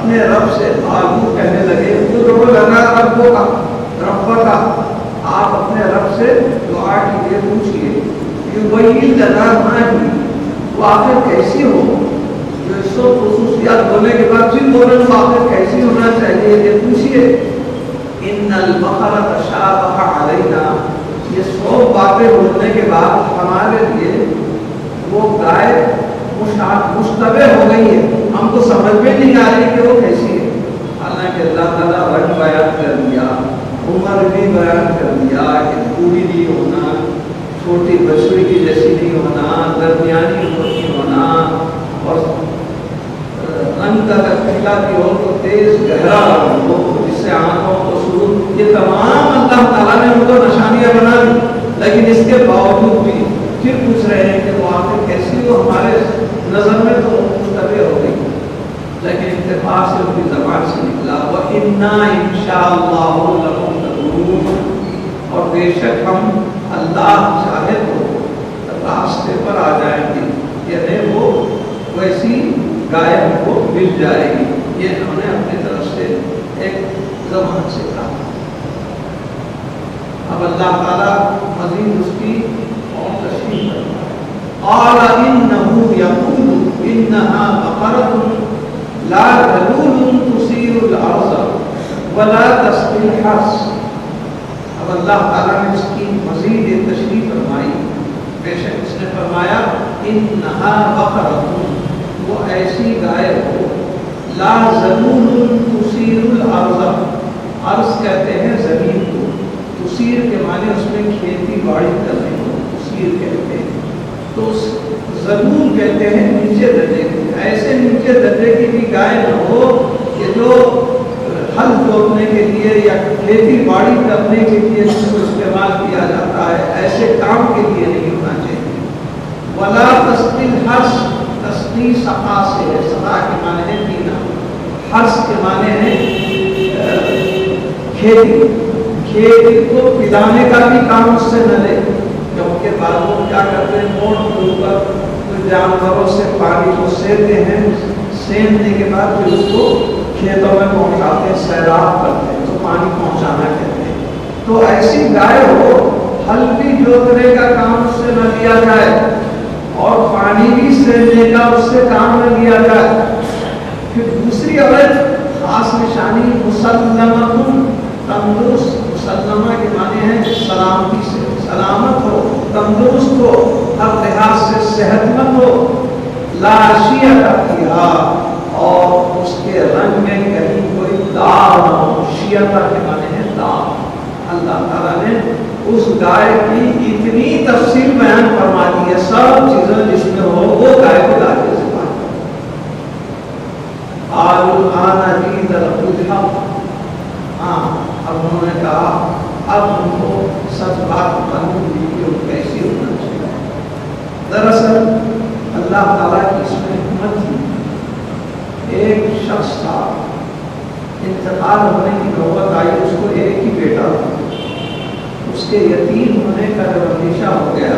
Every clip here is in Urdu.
اپنے رب سے آلو لنا ربک، آپ اپنے رب سے دعا کیجیے، پوچھیے، یبین لنا ما ہی، وہ آخر کیسی ہو، جو اس سب خصوصیات بولنے کے بعد پھر بولے وہ آخر کیسی ہونا چاہیے یہ پوچھیے۔ ان البقرہ تشابہ علینا، یہ سو باتیں بولنے کے بعد ہمارے لیے وہ گائے مشتبہ ہو گئی ہے، ہم کو سمجھ میں نہیں آ رہی کہ وہ کیسی ہے۔ حالانکہ اللہ تعالیٰ رنگ بیان کر دیا، عمر بھی بیان کر دیا کہ پوری نہیں ہونا، چھوٹی بچڑی کی جیسی نہیں ہونا، درمیانی عمر کی ہونا، اور رنگ کا کھلا بھی ہو تو تیز گہرا رنگ ہو جس سے آنکھوں کو سرور، یہ تمام اللہ تعالیٰ نے ان کو نشانیاں بنا دی، لیکن اس کے باوجود بھی پھر پوچھ رہے ہیں کہ وہ آخر کیسی ہو، ہمارے نظر میں تو مشتبہ ہو گئی، لیکن اتفاق سے ان کی زبان سے نکلا وَإِنَّا إِنْ شَاءَ اللَّهُ لَمُهْتَدُونَ، اور بے شک ہم اللہ چاہے تو راستے پر آ جائیں گے، یعنی وہ ویسی گائے کو مل جائے گی۔ یہ انہوں نے اپنی طرف سے ایک زبان سے کہا۔ اب اللہ تعالیٰ مزید اس کی اور تشریح کرتا ہے۔ قال إنه يقول إنها بقرة لا ذلول تثير الأرض ولا تسقي الحرث۔ اب اللہ تعالیٰ نے اس کی مزید ایک تشریح فرمائی، بے شک اس نے فرمایا إنها بقرة، وہ ایسی گائے ہو، لا ذلول تثير الأرض، عرض کہتے ہیں زمین کو، تثیر کے معنی اس میں کھیتی باڑی کرنے کو تثیر کہتے ہیں، تو ذلول کہتے ہیں نیچے درجے کی، ایسے نیچے درجے کی بھی گائے نہ ہو کہ جو ہل جوتنے کے لیے یا کھیتی باڑی کرنے کے لیے اس کو استعمال کیا جاتا ہے، ایسے کام کے لیے نہیں ہونا چاہیے۔ ولا تسقی الحرث، تسقی سقا سے ہے، سقا کے معنی ہے پینا، حرث کے معنی ہے کھیتی، کھیتی کو پلانے کا بھی کام اس سے نہ لے، کیونکہ بعض لوگ کیا کرتے ہیں موڑ کے اوپر جانوروں سے پانی کو سینتے ہیں، سیننے کے بعد پھر اس کو کھیتوں میں پہنچاتے ہیں، سیراب کرتے ہیں، تو پانی پہنچانا کہتے ہیں۔ تو ایسی گائے ہو، ہل بھی جوتنے کا کام اس سے نہ لیا جائے اور پانی بھی سیننے کا اس سے کام نہ لیا جائے۔ پھر دوسری عورت خاص نشانی مسلمۃ، تندرست، مسلمہ کے معنی ہے سلامتی سے، سلامت ہو، تندرست ہو، ہر لحاظ سے صحت مند ہو، لا شیعۃ فیہا، اور اس کے رنگ میں کہیں کوئی داغ نہ ہو، شیعۃ کے معنی ہے داغ۔ اللہ تعالیٰ نے اس گائے کی اتنی تفصیل بیان فرما دی ہے، سب چیزیں جس میں ہو وہ گائے کو لا کے ذبح کرو۔ الآن جئت بالحق، ہاں اب انہوں نے کہا اب ان کو سچ بات معلوم ہوئی کہ وہ کیسی ہونا چاہیے۔ دراصل اللہ تعالیٰ کی اس میں حکمت تھی، ایک شخص تھا، انتقال ہونے کی نوبت آئی، اس کو ایک ہی بیٹا تھا، اس کے یتیم ہونے کا جب اندیشہ ہو گیا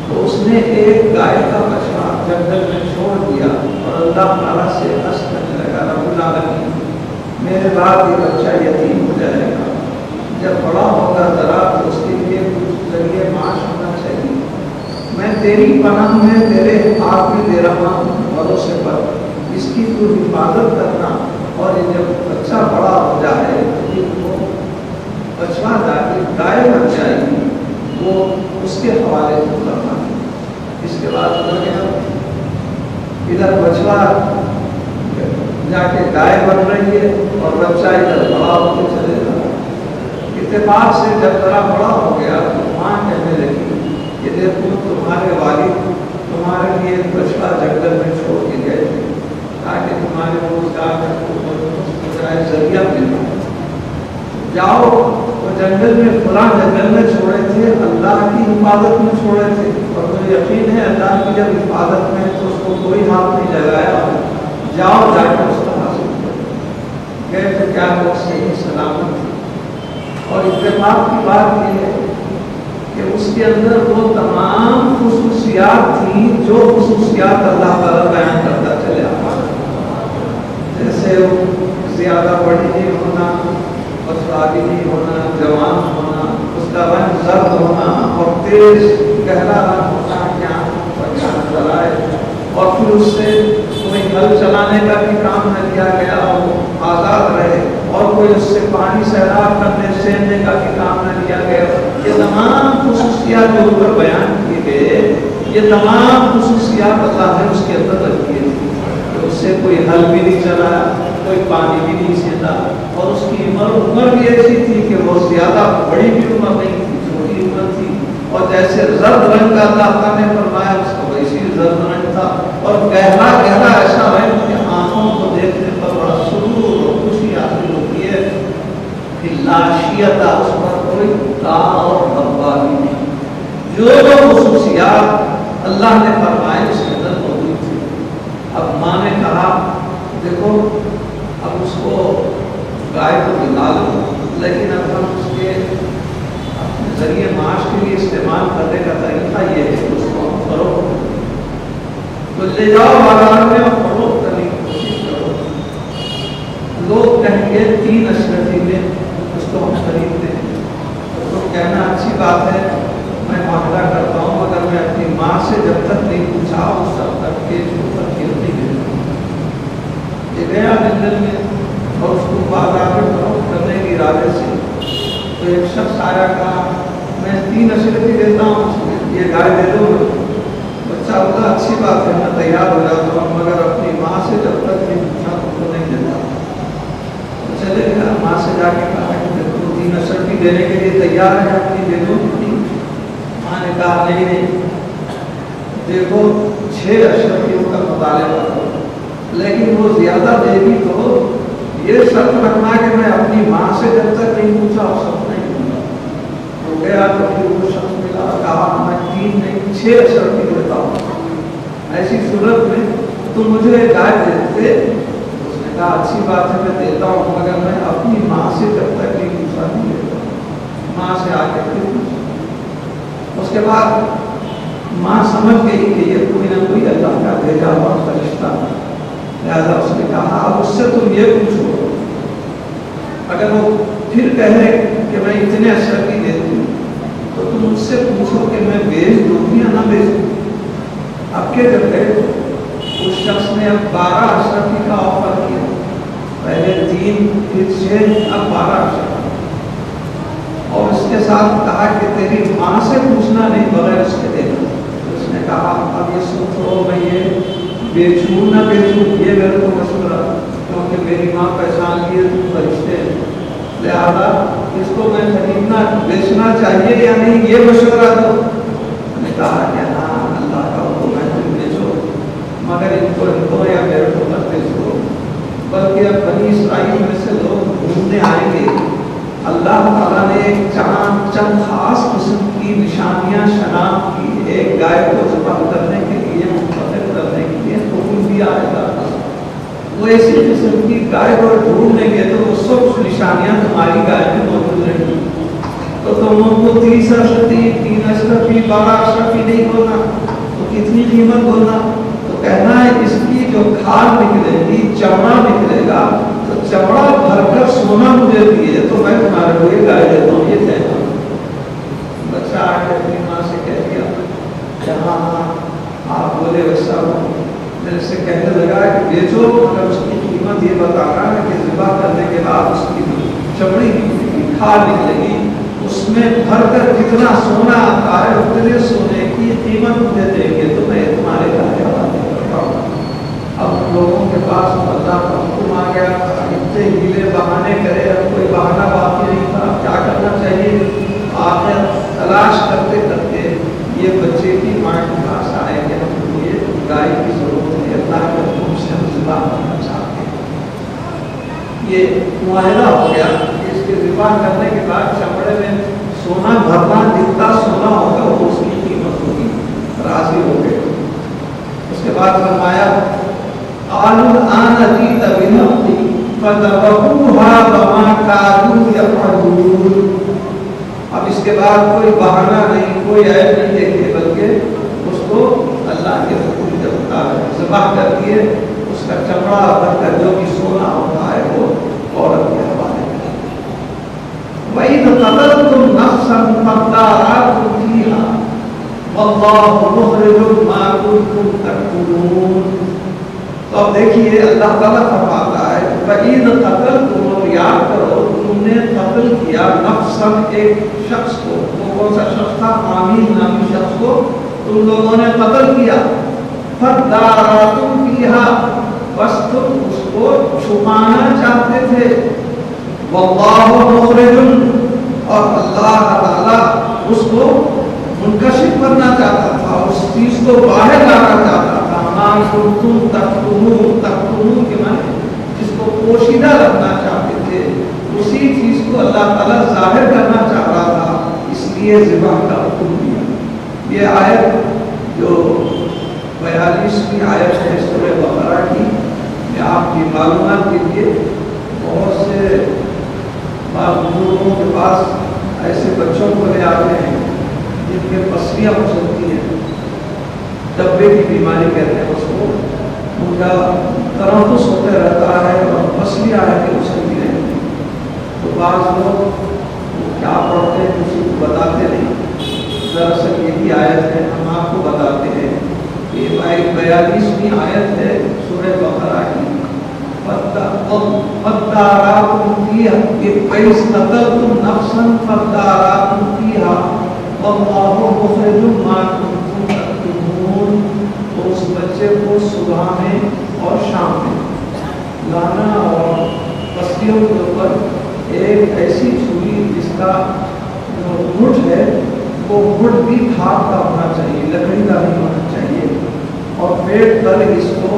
تو اس نے ایک گائے کا بچہ جنگل میں چھوڑ دیا اور اللہ تعالیٰ سے عرض کرنے لگا رب العالمین میرے بعد یہ بچہ یتیم ہو جائے گا، جب بڑا ہوگا ذرا تو اس کے لیے کچھ ذریعے معاش ہونا چاہیے، میں تیری پناہ میں تیرے ہاتھ میں دے رہا ہوں، بھروسے پر اس کی تو حفاظت کرنا، اور یہ جب بچہ بڑا ہو جائے تو بچہ گائے بن جائے گی وہ اس کے حوالے کو کرنا۔ اس کے بعد ادھر بچہ جا کے گائے بن رہی ہے اور بچہ ادھر بڑا ہوتے چلے گا۔ اتفاق سے جب ذرا بڑا ہو گیا تو ماں کہنے لگی کہ دیکھو تمہارے والد تمہارے لیے ایک بچہ جنگل میں چھوڑ کے گئے تھے تاکہ تمہارے روزگار کا ذریعہ ملنا، جاؤ وہ جنگل میں فلاں جنگل میں چھوڑے تھے، اللہ کی حفاظت میں چھوڑے تھے، اور مجھے یقین ہے اللہ کی جب حفاظت میں تو اس کو کوئی ہاتھ نہیں لگایا، جاؤ جا کے اس کا حاصل کرو۔ گئے تو کیا وہ صحیح سلامت تھی، اور اتفاق کی بات یہ ہے کہ اس کے اندر وہ تمام خصوصیات تھیں جو خصوصیات اللہ تعالیٰ بیان کرتا چلے آتا، جیسے زیادہ بڑی نہیں ہونا، بینی ہونا، جوان ہونا، اس کا رنگ زرد ہونا اور تیز گہرا رنگ ہونا کہ آنکھوں پر جان چلائے، اور پھر اس سے کوئی ہل چلانے کا بھی کام نہ دیا گیا، وہ آزاد رہے، اور کوئی اس سے پانی سیراب کرنے سیننے کا بھی کام نہ دیا گیا۔ یہ تمام خصوصیات جو اوپر بیان کیے گئے، یہ تمام خصوصیات اللہ نے اس کے اندر رکھی تھی۔ اس سے کوئی حل بھی نہیں چلایا، کوئی پانی بھی نہیں سیندا، اور اس کی عمر بھی ایسی تھی کہ وہ زیادہ بڑی بھی عمر نہیں تھی، چھوٹی عمر تھی، اور جیسے زرد رنگ کا اللہ نے فرمایا اس کو ویسی زرد رنگ تھا، اور گہرا گہرا ایسا رنگ کہ آنکھوں کو دیکھنے پر بڑا سرور اور خوشی حاصل ہوتی ہے کہ لاشیتا، اس پر کوئی داغ اور دھبا بھی نہیں۔ جو خصوصیات اللہ نے فرمائے اس کے اندر موجود تھی۔ اب ماں نے کہا دیکھو اب اس کو گائے کو نکال لو، لیکن اب ہم اس کے اپنے ذریعے معاش کے لیے استعمال کرنے کا طریقہ یہ ہے کہ اس کو ہم فروخت کریں، تو لے جاؤ بازار میں اور فروخت کرنے کی کوشش کرو۔ لوگ کہیں گے 3 اشرفی میں اس کو ہم خریدتے ہیں، تو کہنا اچھی بات ہے، میں معاملہ کرتا ہوں، مگر میں اپنی ماں سے جب تک نہیں پوچھا اس تب تک کے اوپر نہیں گرتا۔ یہ گیا جنگل میں اور اس کو بازار میں فروخت کرنے کے ارادے سے، تو ایک شخص آیا کہا میں 3 اشرفی دیتا ہوں، یہ گائے دے دو۔ بچہ بولا اچھی بات ہے، میں تیار ہو جاتا ہوں، مگر اپنی ماں سے جب تک نہیں پوچھا تم کو نہیں دیتا۔ چلے گیا ماں سے جا کے کہا کہ تم 3 اشرفی دینے کے لیے تیار ہے، اپنی دے دو۔ ماں نے کہا نہیں، دیکھو 6 اشرفیوں کا مطالبہ کرو، لیکن وہ زیادہ دے گی تو یہ شرط رکھنا کہ میں اپنی ماں سے جب تک نہیں پوچھا اس وقت نہیں دوں گا۔ تو گیا تو پھر وہ شخص ملا، کہا میں 3 نہیں 6 اشرفی دیتا ہوں، ایسی صورت میں تم مجھے گائے دیتے؟ اس نے کہا اچھی بات ہے میں دیتا ہوں، مگر میں اپنی ماں سے جب تک نہیں پوچھا نہیں دیتا، ماں سے آ کے پھر پوچھا۔ اس کے بعد ماں سمجھ گئی کہ یہ کوئی نہ کوئی اللہ کا بھیجا ہوا فرشتہ، لہٰذا اس نے کہا اب اس سے تم یہ پوچھو، اگر وہ پھر کہے کہ میں اتنے اشرفی دیتی ہوں تو تم مجھ سے پوچھو کہ میں بیچ دوں یا نہ بیچ دوں۔ اب کے جب گئے اس شخص نے اب 12 اشرفی کا آفر کیا، پہلے 3 پھر 6 اب 12 اشرفی، اور اس کے ساتھ کہا کہ تیری ماں سے پوچھنا نہیں بغیر اس کے دینا۔ اس نے کہا اب یہ سوچو میں یہ بیچوں نہ بیچوں، یہ میرے کو مشورہ، کیونکہ میری ماں پہچان لیے تم فرشتے ہیں، لہٰذا اس کو میں خریدنا بیچنا چاہیے یا نہیں یہ مشورہ دو۔ میں نے کہا کہ ہاں اللہ کا حکم ہے تم بیچو، مگر ان کو یا میرے کو مت بیچو، بلکہ اب بنی اسرائیل میں سے لوگ ڈھونڈنے آئیں گے، اللہ تعالیٰ نے ایک چند خاص قسم کی نشانیاں شناخت کی، ایک گائے کو ذبح کرنے کے لیے منتخب کرنے کے لیے، تو ان بھی آئے گا وہ ایسی قسم کی گائے کو ڈھونڈیں گے تو وہ سب نشانیاں تمہاری گائے میں موجود رہیں گی، تو تم ان کو 30 اشرفی 3 اشرفی 12 اشرفی نہیں بولنا، تو کتنی قیمت بولنا؟ تو کہنا ہے اس کی جو کھال نکلے گی، چمڑا نکلے گا، تو چمڑا بھر کر سونا مجھے دیے تو میں تمہارے کو یہ گائے دیتا ہوں، یہ کہنا۔ بچہ آ کے اپنی ماں سے کہہ دیا کہ ہاں آپ بولے ویسا ہو، میرے سے کہنے لگا کہ بیچو، مگر اس کی قیمت یہ بتانا ہے کہ ذبح کرنے کے بعد اس کی چمڑی نکلے گی، کھال نکلے گی، اس میں بھر کر جتنا سونا آتا ہے اتنے سونے کی قیمت مجھے دیں گے، تو میں تمہارے گھر حوالے کرتا ہوں۔ اب لوگوں کے پاس اللہ کا حکم آ گیا، اتنے ہیلے بہانے کرے، اب کوئی بہانہ باقی نہیں تھا، کیا کرنا چاہیے؟ آخر تلاش کرتے کرتے یہ بچے کی ماں کے پاس آئے کہ ہم کو یہ گائے کی ضرورت ہے، اللہ کے حکم سے ہم ذبح کرنا چاہتے ہیں۔ یہ معاہدہ ہو گیا، اس کے ذبح کرنے کے بعد چمڑے میں سونا بھرنا، جتنا سونا ہوگا وہ اس کی قیمت ہوگی، راضی ہو گئے۔ اس کے بعد فرمایا قالوا الآن جئت بالحق فذبحوها وما كادوا يفعلون۔ اب اس کے بعد کوئی بہانہ نہیں، کوئی عیب نہیں دیکھے، بلکہ اس کو اللہ کے حکم کے مطابق ذبح کر دیے، اس کا چمڑا بھر کر جو بھی سونا ہوتا ہے وہ عورت کے حوالے کر دیا۔ واللہ مخرج ما کنتم تکتمون. تو اب دیکھیے اللہ تعالیٰ فرماتا ہے فَإِذْ قَتَلْتُمْ، اور یاد کرو تم نے قتل کیا نفساً ایک شخص کو. وہ کون سا شخص تھا؟ عامل نامی شخص کو تم لوگوں نے قتل کیا. فَدَّارَأْتُمْ فِيهَا، بس تم اس کو چھپانا چاہتے تھے. وَاللَّهُ مُخْرِجٌ، اور اللہ تعالیٰ اس کو منکشف کرنا چاہتا تھا، اس چیز کو باہر لانا چاہتا تھا. ما کنتم تکتمون، تکتمون کے معنی جس کو پوشیدہ رکھنا چاہتے تھے، اسی چیز کو اللہ تعالیٰ ظاہر کرنا چاہ رہا تھا، اس لیے ذبح کا حکم دیا. یہ آیت جو 42ویں آیت ہے سورہ بقرہ کی، میں آپ کی معلومات کے لیے بہت سے بزرگوں کے پاس ایسے بچوں کو لے آتے ہیں جن کے پسلیاں ہو سکتی ہیں، ڈبے کی بیماری کہتے ہیں اس کو، ان کا تنفس ہوتے رہتا ہے اور پسلیاں آ کے اسکتی رہتی ہیں. تو بعض لوگ کیا پڑھتے ہیں کسی کو بتاتے نہیں. دراصل یہی آیت ہے، ہم آپ کو بتاتے ہیں. یہ 42ویں آیت ہے سورہ بقرہ کی. فَدَّارَأْتُمْ فِيهَا، کہ فَإِذْ قَتَلْتُمْ نَفْسًا فَدَّارَأْتُمْ فِيهَا وَاللَّهُ مُخْرِجٌ مَا كُنتُمْ تَكْتُمُونَ. تو اس بچے کو صبح میں اور شام میں لانا اور پسلیوں کے اوپر ایک ایسی چھری جس کا جو گھٹ ہے وہ گھٹ بھی ہاتھ کا ہونا چاہیے، لکڑی کا نہیں ہونا چاہیے، اور پیٹ پر اس کو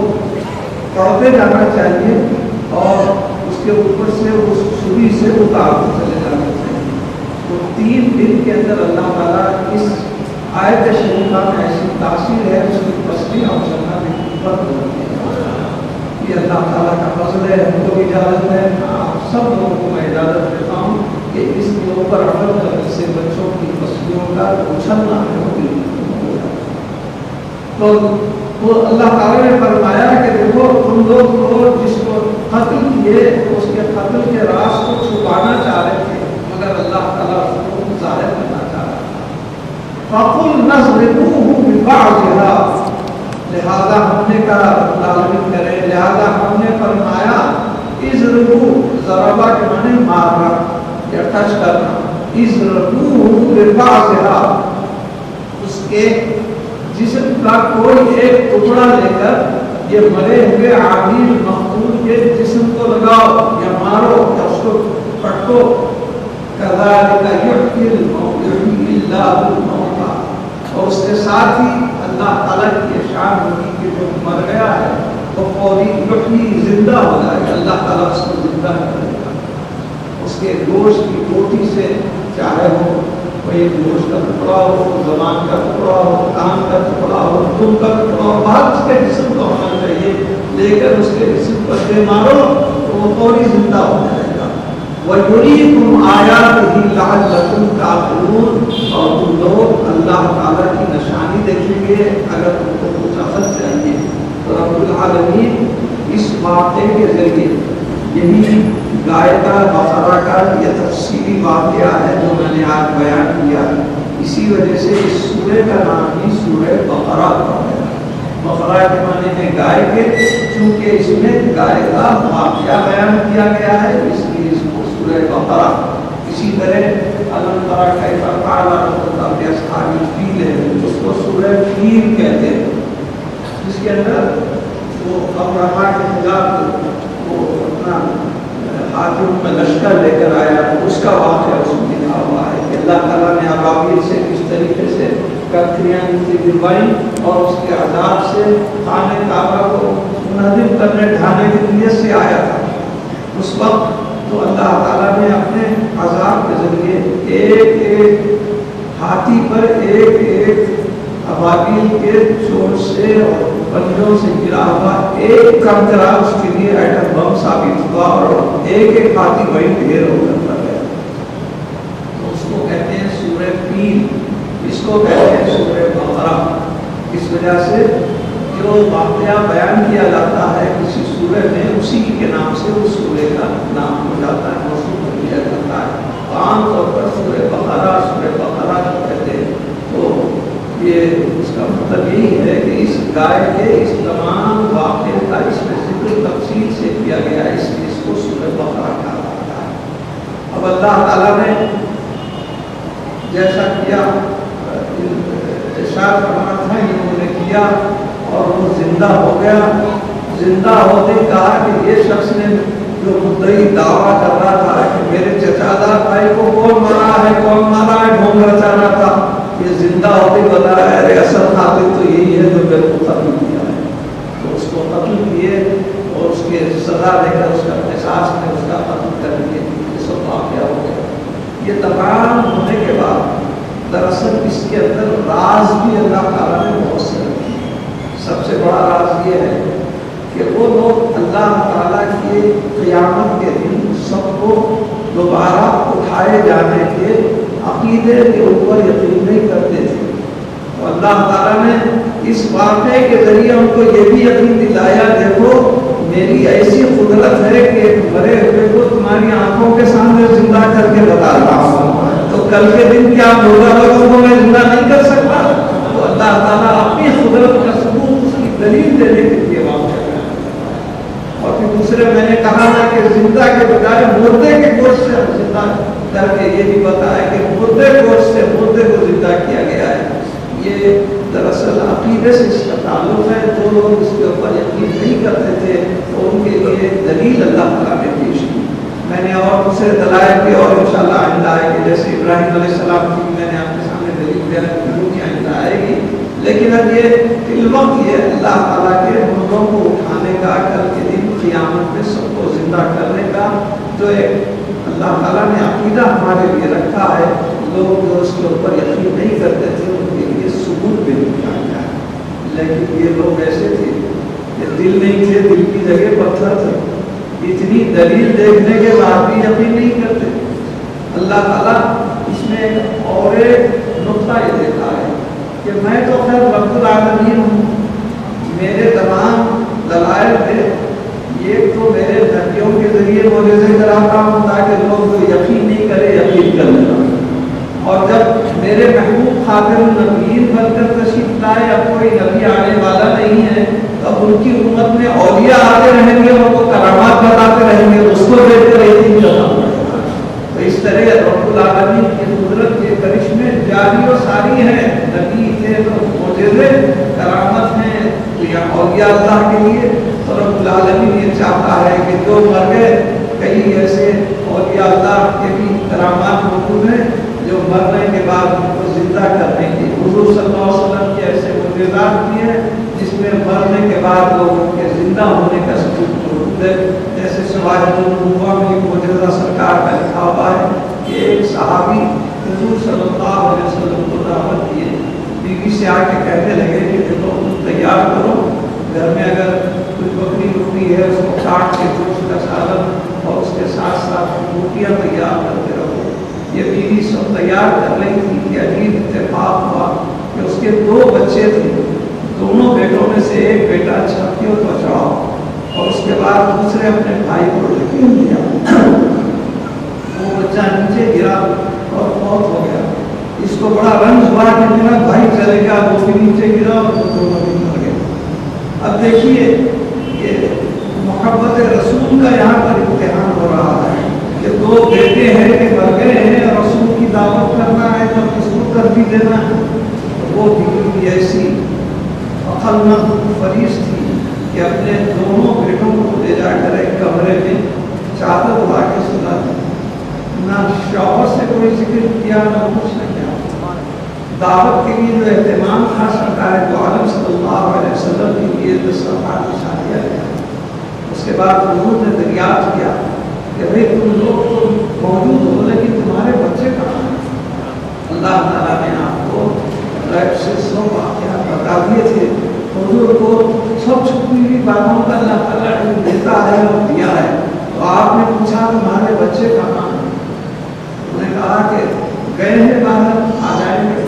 پڑھتے جانا چاہیے اور اس کے اوپر سے اس چھری سے اتارتے چلے جانا چاہیے. تو 3 دن کے اندر اللہ تعالیٰ اس آیت شریفہ میں ایسی تاثیر ہے اس کی پسلیاں اور چلنا بھی بند ہو گئی. یہ اللہ تعالیٰ کا فضل ہے. ہم کو اجازت ہے، آپ سب لوگوں کو میں اجازت دیتا ہوں کہ اس کے اوپر عمل کرنے سے بچوں کی پسلیوں کا اچھلنا ہے تو وہ اللہ تعالیٰ نے فرمایا کہ دیکھو تم لوگ کو جس کو قتل کیے اس کے قتل کے راز کو چھپانا چاہ رہے تھے، مگر اللہ تعالیٰ اس کو ظاہر کرنا چاہ رہا تھا. فَقُلْ نَضْرِبُوهُ بِبَعْضِهَا، لہذا ہم نے کہا تعلیم کریں، لہذا ہم نے فرمایا اضربوه، ضربہ کے معنی مارنا یا ٹچ کرنا. اضربوه بِبَعْضِهَا، اس کے جسم کا کوئی ایک ٹکڑا لے کر یہ مرے ہوئے عامل مقتول کے جسم کو لگاؤ یا مارو یا اس کو پٹو. كَذَلِكَ يُحْيِي اللَّهُ الْمَوْتَى، اور اس کے ساتھ ہی اللہ تعالیٰ کی شان ہوگی کہ جو مر گیا ہے وہ فوری یحیی زندہ ہو جائے گا. اللہ تعالیٰ اس کو زندہ کرے گا. اس کے گوشت کی روٹی سے، چاہے وہ کوئی گوشت کا ٹکڑا ہو، زبان کا ٹکڑا ہو، کان کا ٹکڑا ہو، دم کا ٹکڑا ہو، باہر اس کے جسم کو ہونا چاہیے، لیکن اس کے جسم پر دے مارو تو وہ فوری زندہ ہو جائے گا. وَيُرِيكُمْ آيَاتِهِ لَعَلَّكُمْ تَعْقِلُونَ، اور تم لوگ اللہ تعالیٰ کی نشانی دیکھیں گے اگر تم کو کچھ عقل چاہیے. تو رب العالمین اس واقعے کے ذریعے، یہی غائبہ بقرہ کا یہ تفصیلی واقعہ ہے جو میں نے آج بیان کیا، اسی وجہ سے اس سورہ کا نام ہی سورہ بقرہ ہے. بقرہ کے معنی ہے گائے کے، چونکہ اس میں گائے کا واقعہ بیان کیا گیا ہے اس لیے اس کو سورہ بقرہ. اسی طرح الم تر کیف فعل ربک باصحاب الفیل ہے، اس کو سورہ فیل کہتے ہیں، جس کے اندر وہ ابرہہ کے خلاف وہ اپنا حاکم میں لشکر لے کر آیا، اس کا واقعہ اس میں لکھا ہوا ہے کہ اللہ تعالیٰ نے ابابیل سے کس طریقے سے ککریاں نیچے گروائیں اور اس کے عذاب سے خانہ کعبہ کو منہدم کرنے ڈھانے کی نیت سے آیا تھا. اس وقت تو اللہ تعالیٰ نے اپنے عذاب کے ذریعے ایک ایک ہاتھی پر ایک ایک ابابیل کے چوٹ سے اور پنجوں سے گرا ہوا ایک کنکرا اس کے لیے ایٹم بم ثابت ہوا اور ایک ایک ہاتھی وہی ڈھیر ہو کر پڑ گیا. تو اس کو کہتے ہیں سورہ فیل، اس کو کہتے ہیں سورہ بقرہ. اس وجہ سے جو واقعہ بیان کیا جاتا ہے کسی سورہ میں، اسی کے نام سے اس سورہ کا نام ہو جاتا ہے، موصوف کیا جاتا ہے. عام طور پر سورہ بقرہ جو کہتے ہیں تو یہ اس گائے کے اس تمام واقعے کا اس میں ذکر تفصیل سے کیا گیا، اس لیے اس کو سورہ بقرہ کہا جاتا ہے۔ اب اللہ تعالیٰ نے جیسا کیا ارشاد فرمایا تھا انہوں نے کیا اور وہ زندہ ہو گیا۔ زندہ ہوتے کہا کہ یہ شخص نے جو مدعی دعویٰ کر رہا تھا کہ میرے چچادہ بھائی کو کون مارا ہے ڈھونگ رچا رہا تھا، یہ زندہ ہوتے بتا رہا ہے ارے اصل قاتل تو یہی ہے جو میرے کو قتل کیا ہے۔ تو اس کو قتل کیے اور اس کے سزا دے کر اس کا قصاص میں اس کا قتل کر دیے، یہ سب واقعہ ہو گیا۔ یہ تمام ہونے کے بعد دراصل اس کے اندر راز بھی اللہ تعالیٰ نے بہت سے رکھے۔ سب سے بڑا راز یہ ہے کہ وہ لوگ اللہ تعالیٰ کے قیامت کے دن سب کو دوبارہ اٹھائے جانے کے عقیدے کے اوپر یقین نہیں کرتے تھے، تو اللہ تعالیٰ نے اس واقعے کے ذریعے ان کو یہ بھی یقین دلایا دیکھو میری ایسی قدرت ہے کہ ایک مرے ہوئے کو تمہاری آنکھوں کے سامنے زندہ کر کے بتا رہا ہوں، تو کل کے دن کیا مردہ لوگوں کو میں زندہ نہیں کر سکتا؟ تو اللہ تعالیٰ اپنی قدرت کا ثبوت اس کی دلیل دینے کے لیے واقع ہے۔ اور پھر دوسرے میں نے کہا تھا کہ زندہ کے بجائے مردے کے گوشت سے زندہ کر کے یہ بھی بتایا کہ مردے گوشت سے مردے کو زندہ کیا گیا ہے۔ یہ دراصل عقیدے سے اس کا تعلق ہے، جو لوگ اس کے اوپر یقین نہیں کرتے تھے تو ان کے لیے دلیل اللہ تعالیٰ نے پیش کی۔ میں نے اور دوسرے دلائل بھی اور انشاءاللہ آئندہ آئے گی، جیسے ابراہیم علیہ السلام کی میں نے آپ کے سامنے دلیل بیان کی آئندہ آئے گی، لیکن اب یہ علم یہ اللہ تعالیٰ کے مردوں کو اٹھانے کا، کل کے دن قیامت میں سب کو زندہ کرنے کا جو ایک اللہ تعالیٰ نے عقیدہ ہمارے لیے رکھا ہے، لوگ جو اس کے اوپر یقین نہیں کرتے تھے ان کے لیے ثبوت بھی نہیں آیا ہے۔ لیکن یہ لوگ ایسے تھے کہ دل نہیں تھے، دل کی جگہ پتھر تھے، اتنی دلیل دیکھنے کے بعد بھی یقین نہیں کرتے۔ اللہ تعالیٰ اس میں ایک اور نقطہ یہ دیتا ہے کہ میں تو خیر رب العالمین ہوں، میرے تمام دلائل تھے، یہ تو میرے نبیوں کے ذریعے معجزے کراتا ہوں تاکہ لوگ جو یقین نہیں کرے یقین کر لیں، اور جب میرے محبوب خاتم النبیین بن کر تشریف لائے، اب کوئی نبی آنے والا نہیں ہے، تب ان کی امت میں اولیاء آتے رہیں گے اور وہ کرامات بتاتے رہیں گے، اس کو دیکھ کر یقین کرنا پڑے گا۔ تو اس طرح رب العالمین کی قدرت کے کرشمے جاری و ساری ہیں، نبی تھے تو معجزے کرامت ہیں اولیاء اللہ کے لیے، اور رب العالمین یہ چاہتا ہے کہ جو مر گئے، کئی ایسے اولیاء اللہ کے بھی کرامات موجود ہیں جو مرنے کے بعد ان کو زندہ کرنے کی، حضور صلی اللہ علیہ وسلم کے ایسے معجزات بھی ہیں جس میں مرنے کے بعد لوگوں کے زندہ ہونے کا ثبوت موجود ہے۔ جیسے شواہد النبوہ میں ایک معجزہ سرکار کا لکھا ہوا ہے کہ ایک صحابی حضور صلی اللہ علیہ وسلم کو دعوت دیے، بیوی سے آ کے کہنے لگے کہ دیکھو تیار کرو، گھر میں اگر کچھ بکری روٹی ہے اس کو کاٹ کے گوشت کا سالن اور اس کے ساتھ ساتھ روٹیاں تیار کرتے رہو۔ یہ بیوی سب تیار کر رہی تھی کہ عجیب اتفاق ہوا کہ اس کے 2 بچے تھے، دونوں بیٹوں میں سے ایک بیٹا چھتیوں کو چڑھاؤ اور اس کے بعد دوسرے اپنے بھائی کو یقین دیا، وہ بچہ نیچے گرا اور فوت ہو گیا۔ اس کو بڑا رنج ہوا کہ میرا بھائی چلے گیا، وہ بھی نیچے گرا اور دونوں بھی مر گئے۔ اب دیکھیے یہ محبت رسول کا یہاں پر امتحان ہو رہا ہے کہ 2 بیٹے ہیں کہ مر گئے ہیں، رسول کی دعوت کرنا ہے تو کس کو ترجیح دینا ہے؟ وہ بیوی ایسی عقل مند فریض تھی کہ اپنے دونوں بیٹوں کو لے جا کر ایک کمرے میں چادر اڑا کے سلا دی، نہ شوہر سے کوئی ذکر کیا نہ کچھ نہ کیا۔ دعوت کے لیے جو اہتمام تھا سرکار دو عالم صلی اللہ علیہ وسلم کے لیے دسترخوان بچھا دیا گیا۔ اس کے بعد حضور نے دریافت کیا کہ بھئی تم لوگ تو موجود ہو لیکن تمہارے بچے کہاں ہیں؟ اللہ تعالیٰ نے آپ کو غیب سے 100 واقعات بتا دیے تھے، حضور کو سب چھپی ہوئی باتوں کا اللہ تعالیٰ نے دیتا ہے اور دیا ہے۔ تو آپ نے پوچھا تمہارے بچے کہاں ہیں؟ انہوں نے کہا کہ گئے ہیں باہر، آ جائیں گے۔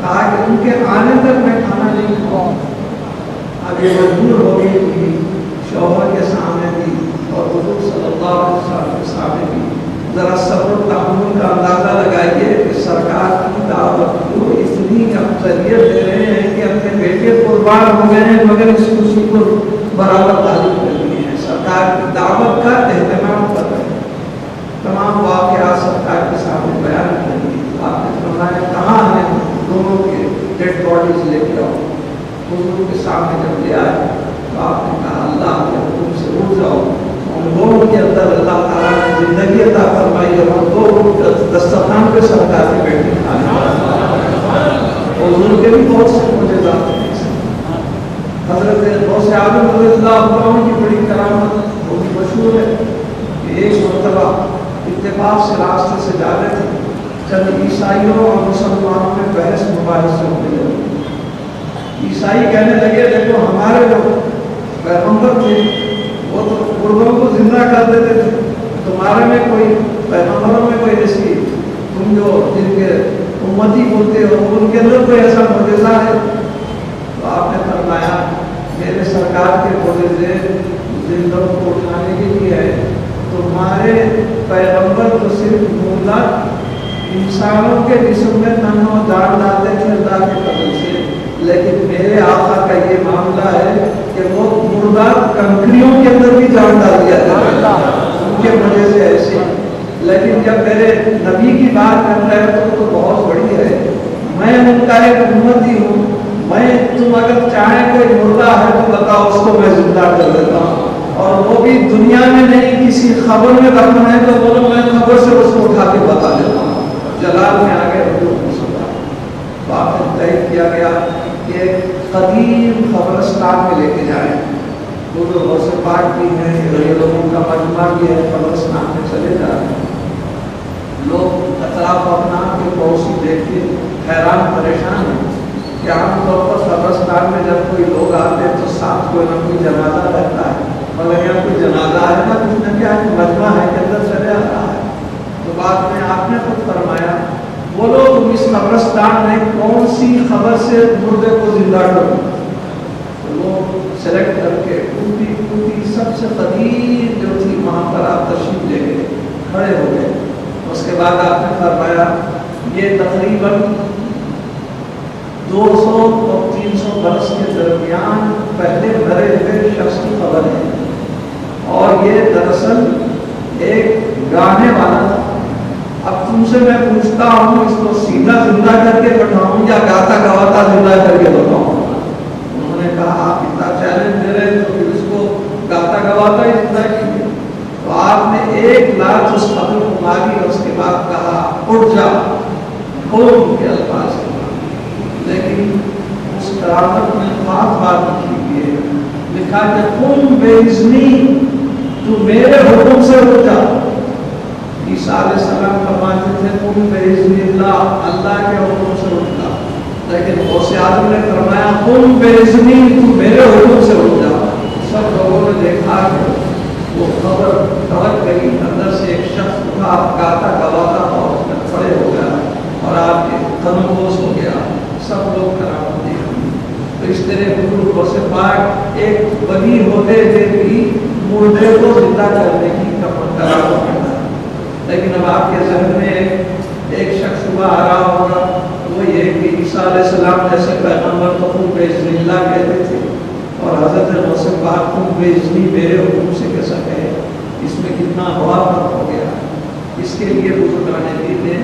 کہا کہ ان کے آنے تک میں کھانا نہیں کھاؤں۔ اب یہ مجبور ہو گئی تھی شوہر کے سامنے بھی اور حضور صلی اللہ علیہ وسلم کے سامنے بھی۔ ذرا صبر و تحمل کا اندازہ لگائیے کہ سرکار کی دعوت کو اتنی افضلیت دے رہے ہیں کہ اپنے بیٹے قربان قربان ہو گئے ہیں مگر اس خوشی کو برابر تعلیم کر لیے ہیں. سرکار کی دعوت کا اہتمام کر رہے ہیں. تمام واقعات سرکار کے سامنے بیان کر دیے. آپ نے فرمایا کہاں ہیں دونوں کے ڈیڈ باڈیز لے کے آؤ. حضور کے سامنے جب لے آئے تو آپ نے کہا اللہ کے حکم سے اٹھ جاؤ. ان دونوں کے اندر اللہ تعالیٰ نے زندگی عطا فرمائی اور دو دسترخوان پہ سرکار کے بیٹھے کھانے. حضور کے بھی بہت سے معجزات ہیں. حضرت غوث اعظم رضی اللہ عنہ کی بڑی کرامت بہت مشہور ہے کہ ایک مرتبہ اتفاق سے راستے سے جا رہے تھے. چند عیسائیوں اور مسلمانوں میں بحث مباحث ہونے لگے. عیسائی کہنے لگے دیکھو ہمارے جو پیغمبر تھے وہ تو مردوں کو زندہ کر دیتے تھے, تمہارے میں کوئی پیغمبروں میں کوئی ایسی تم جو جن کے امتی بولتے ہو ان کے اندر کوئی ایسا معجزہ ہے؟ تو آپ نے فرمایا میرے سرکار کے معجزے زندوں کو اٹھانے کے لیے ہے. تمہارے پیغمبر تو صرف مردہ انسانوں کے جسم میں تن و جان ڈالتے تھے اللہ کے فضل سے, لیکن میرے آقا کا یہ معاملہ ہے کہ وہ مردہ کنکریوں کے اندر بھی جان ڈال دیا تھا. ان کے معجزے ایسے. لیکن جب میرے نبی کی بات کر رہے ہو تو بہت بڑی ہے. میں ان کا ایک امتی ہوں. میں تم اگر چاہیں کوئی مردہ ہے تو بتاؤ اس کو میں زندہ کر دیتا ہوں, اور وہ بھی دنیا میں نہیں کسی خبر میں دفن ہے تو بولو میں خبر سے اس کو اٹھا کے بتا دیتا ہوں. جلال میں آگے طے کیا گیا کہ قدیم قبرستان میں لے کے جائیں. وہ جو غوث پاک بھی ہیں یہ لوگوں کا مجمع بھی ہے, قبرستان میں چلے جا رہے ہیں. لوگ اطراف اپنا کے پڑوسی دیکھ کے حیران پریشان ہیں کہ عام طور پر قبرستان میں جب کوئی لوگ آتے ہیں تو ساتھ کوئی نہ کوئی جنازہ رہتا ہے, مگر یہاں کوئی جنازہ ہے نا کچھ نہ کیا مجمع ہے کے اندر چلے آتا ہے. تو بعد میں آپ نے خود فرمایا بولو تم اس قبرستان میں کون سی خبر سے مردے کو زندہ کرو. تو لوگ سلیکٹ کر کے پوری سب سے قدیم جو تھی وہاں پر آپ تشریف لے گئے, کھڑے ہو گئے. اس کے بعد آپ نے فرمایا یہ تقریباً 200 اور 300 برس کے درمیان پہلے مرے ہوئے شخص کی خبر ہے, اور یہ دراصل ایک گانے والا تھا. اب تم سے میں پوچھتا ہوں اس کو سیدھا زندہ کر کے بٹھاؤں یا گاتا گواتا زندہ کر کے بتاؤں؟ انہوں نے کہا آپ اتنا چیلنج دے رہے تو پھر اس کو گاتا گواتا ہی زندہ کیجیے. تو آپ نے 1 لاکھ اس قبر کو ماری اور اس کے بعد کہا اٹھ جا, کون کے الفاظ. لیکن اس کرامت میں خاص بات لکھی ہے, لکھا کہ تم بے اذنی تو میرے حکم سے اٹھ جا. عیسیٰ علیہ السلام فرماتے تھے تم بے اذن اللہ, اللہ کے حکم سے اٹھ جا. لیکن غوث اعظم نے فرمایا تم بے اذنی تم میرے حکم سے اٹھ جا. سب لوگوں نے دیکھا کہ وہ خبر کڑک گئی, اندر سے ایک شخص اٹھا گاتا گواتا اور کھڑے ہو گیا اور آپ کے خاموش ہو گیا. سب لوگ کرامت دیکھیں. تو اس طرح حضور غوث پاک ایک ولی ہوتے ہوئے بھی مردے کو زندہ کرنے کی کرامت کرتا ہے. لیکن اب آپ کے ذہن میں ایک شخص ہوا آ رہا ہوگا, وہ یہ کہ عیسیٰ علیہ السلام جیسے پیغمبر کو تم بے اذن اللہ کہتے تھے اور حضرت غوث پاک تم بے اذنی میرے حکم سے کیسا کہے. اس میں کتنا ہوا فرق ہو گیا. اس کے لیے بزرگان دین نے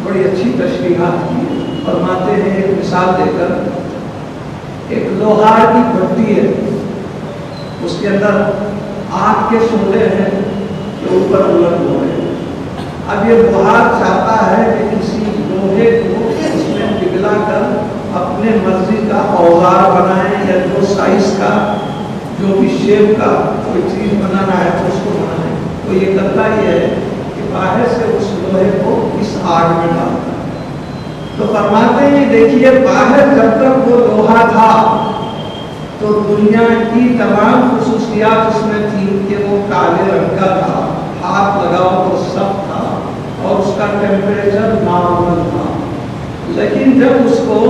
بڑی اچھی تشریحات کی. فرماتے ہیں ایک مثال دے کر, ایک لوہار کی بھٹی ہے, اس کے اندر آگ کے شعلے ہیں جو اوپر بلند ہو رہے ہیں. اب یہ لوہار چاہتا ہے کہ کسی لوہے کو اس میں پگھلا کر اپنے مرضی کا اوزار بنائے یا جو سائز کا جو بھی شیپ کا کوئی چیز بنانا ہے تو اس کو بنائے. تو یہ کرتا یہ ہے کہ باہر سے اس لوہے کو اس آگ میں ڈالتا ہے. تو فرماتے ہیں دیکھیے باہر جب تک وہ لوہا تھا تو دنیا کی تمام خصوصیات اس میں تھی کہ وہ کالے رنگ کا تھا, ہاتھ لگاؤ تو سخت تھا اور اس کا ٹیمپریچر نارمل تھا. لیکن جب اس کو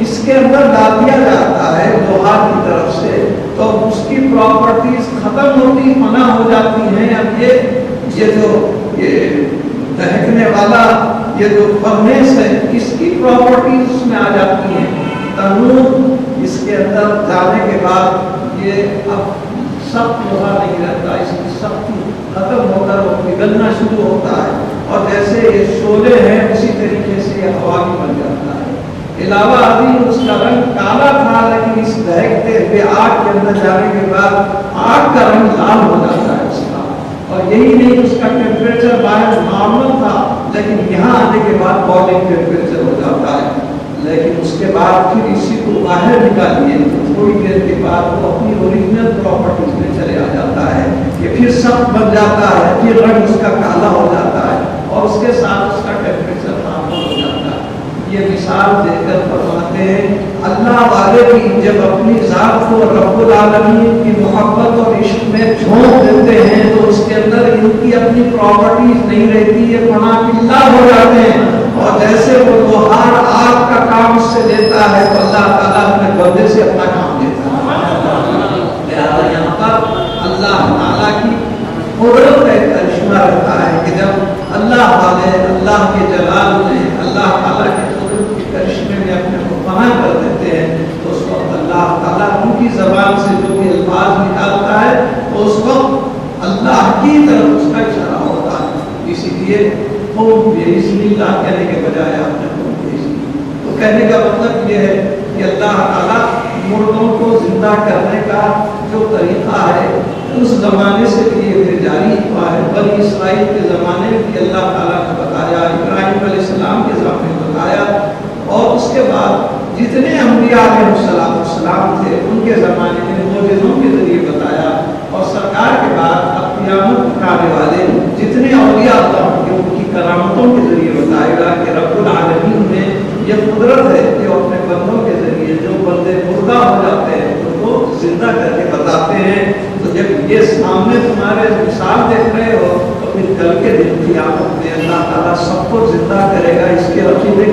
اس کے اندر ڈال دیا جاتا ہے لوہا کی طرف سے تو اس کی پراپرٹیز ختم ہوتی فنا ہو جاتی ہیں. اب یہ جو یہ دہکنے والا یہ جو فرنیس ہے اس کی پراپرٹیز اس میں آ جاتی ہیں. تنور اس کے اندر جانے کے بعد یہ اب سخت لوہا نہیں رہتا، اس کی سختی ختم ہو کر وہ پگھلنا شروع ہوتا ہے، اور جیسے یہ شعلے ہیں اسی طریقے سے یہ ہوا بھی بن جاتا ہے۔ علاوہ ازیں اس کا رنگ کالا تھا، لیکن اس دہکتے ہوئے آگ کے اندر جانے کے بعد آگ کا رنگ لال ہو جاتا ہے اس کا۔ اور یہی نہیں، اس کا ٹیمپریچر باہر نارمل تھا، لیکن یہاں آنے کے بعد بالنگ ٹیمپریچر ہو جاتا ہے۔ لیکن اس کے بعد پھر اسی کو باہر نکالیے تو تھوڑی دیر کے بعد وہ اپنی اوریجنل پراپرٹیز میں چلے آ جاتا ہے، کہ پھر سخت بن جاتا ہے، پھر رنگ اس کا کالا ہو جاتا ہے، اور اس کے ساتھ اس کا ٹیمپریچر نارمل ہو جاتا ہے۔ یہ مثال دے کر فرماتے ہیں اللہ والے بھی جب اپنی ذات کو رب العالمین کی محبت اور عشق میں جھونک دیتے ہیں تو اس کے اندر ان کی اپنی پراپرٹیز نہیں رہتی ہے، فنا باللہ ہو جاتے ہیں۔ اور جیسے وہ لوہار آگ کا کام اس سے لیتا ہے تو اللہ تعالیٰ اپنے بندے سے اپنا کام لیتا ہے۔ لہٰذا یہاں پر اللہ تعالیٰ کی قدرت کا ایک کرشمہ رہتا ہے کہ جب اللہ والے اللہ کے جلال میں اللہ تعالیٰ کے قدرت کے کرشمے میں اپنے کو فنا کر دیتے ہیں تو اس وقت اللہ تعالیٰ ان کی زبان سے جو بھی الفاظ نکالتا ہے تو اس وقت اللہ کی طرف اس کا اشارہ ہوتا ہے۔ اسی لیے بسم اللہ کہنے کے بجائے آپ نے تو کہنے کا مطلب یہ ہے کہ اللہ تعالیٰ مردوں کو زندہ کرنے کا جو طریقہ ہے اس زمانے سے بھی یہ پھر جاری ہوا ہے۔ بنی اسرائیل کے زمانے میں بھی اللہ تعالیٰ نے بتایا، ابراہیم علیہ السلام کے زمانے میں بتایا، اور اس کے بعد جتنے انبیاء علیہ السلام تھے ان کے زمانے میں معجزوں کے ذریعے بتایا، اور سرکار کے بعد اب قیامت آنے والے جتنے اولیاء اللہ ہوں گے ان کی کرامتوں کے ذریعے بتائے گا کہ رب العالمین میں یہ قدرت ہے کہ اپنے بندوں کے ذریعے جو بندے مردہ ہو جاتے ہیں ان کو زندہ کر کے بتاتے ہیں۔ تو جب یہ سامنے تمہارے مثال دیکھ رہے ہو تو پھر کل کے دن قیامت میں اللہ تعالیٰ سب کو زندہ کرے گا، اس کے عقیدے